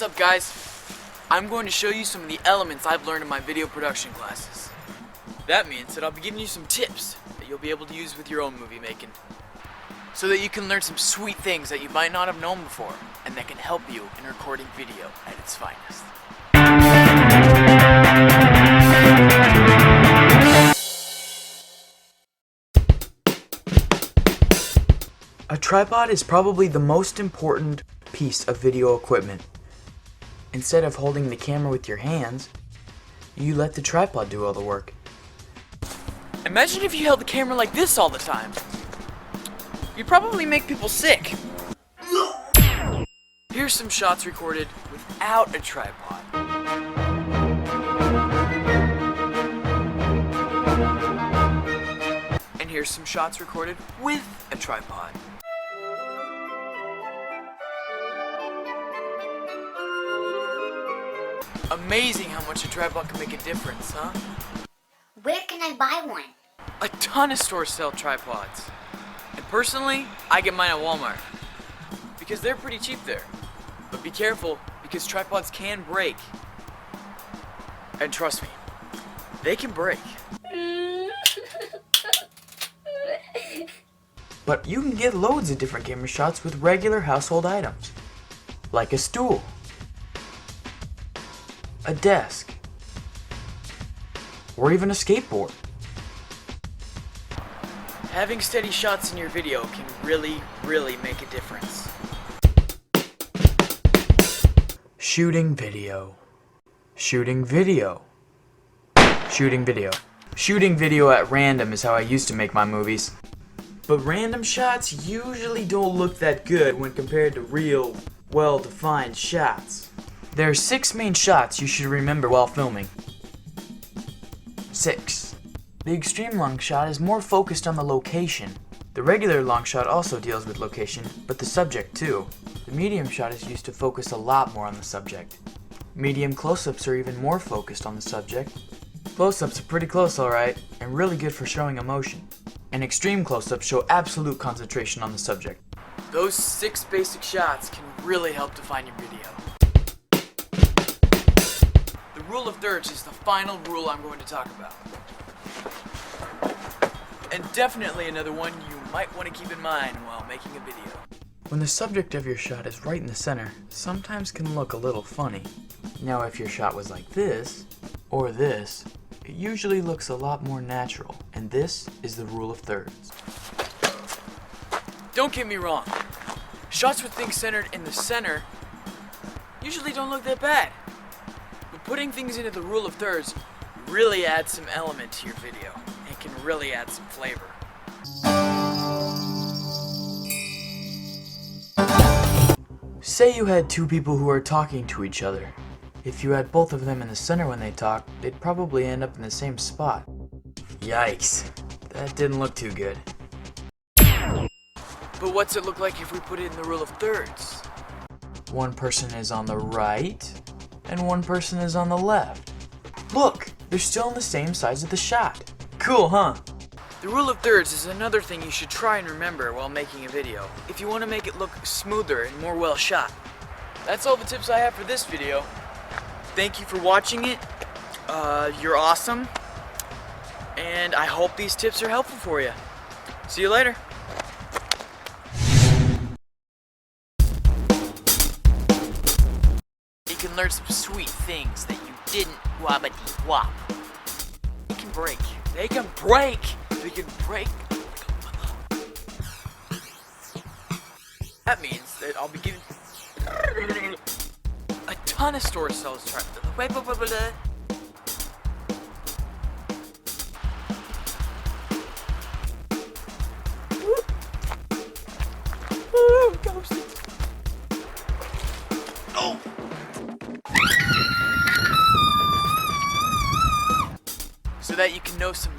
What's up, guys? I'm going to show you some of the elements I've learned in my video production classes. That means that I'll be giving you some tips that you'll be able to use with your own movie making, so that you can learn some sweet things that you might not have known before, and that can help you in recording video at its finest. A tripod is probably the most important piece of video equipment. Instead of holding the camera with your hands, you let the tripod do all the work. Imagine if you held the camera like this all the time. You'd probably make people sick. Here's some shots recorded without a tripod. And here's some shots recorded with a tripod. Amazing how much a tripod can make a difference, huh? Where can I buy one? A ton of stores sell tripods. And personally, I get mine at Walmart, because they're pretty cheap there. But be careful, because tripods can break. And trust me, they can break. But you can get loads of different camera shots with regular household items, like a stool, a desk, or even a skateboard. Having steady shots in your video can really make a difference. Shooting video. Shooting video. Shooting video. Shooting video at random is how I used to make my movies. But random shots usually don't look that good when compared to real, well-defined shots. There are 6 main shots you should remember while filming. 6. The extreme long shot is more focused on the location. The regular long shot also deals with location, but the subject too. The medium shot is used to focus a lot more on the subject. Medium close-ups are even more focused on the subject. Close-ups are pretty close, alright, and really good for showing emotion. And extreme close-ups show absolute concentration on the subject. Those 6 basic shots can really help define your video. The rule of thirds is the final rule I'm going to talk about. And definitely another one you might want to keep in mind while making a video. When the subject of your shot is right in the center, sometimes can look a little funny. Now if your shot was like this, or this, it usually looks a lot more natural, and this is the rule of thirds. Don't get me wrong, shots with things centered in the center usually don't look that bad. But putting things into the rule of thirds really adds some element to your video, and can really add some flavor. Say you had 2 people who are talking to each other. If you had both of them in the center when they talk, they'd probably end up in the same spot. Yikes, that didn't look too good. But what's it look like if we put it in the rule of thirds? One person is on the right, and one person is on the left. Look, they're still on the same sides of the shot. Cool, huh? The rule of thirds is another thing you should try and remember while making a video, if you want to make it look smoother and more well shot. That's all the tips I have for this video. Thank you for watching it. You're awesome. And I hope these tips are helpful for you. See you later. You can learn some sweet things that you didn't wobbity wop. They can break. They can break. They can break. That means that I'll be giving a ton of stores sell tripods. Oh. So that you can know some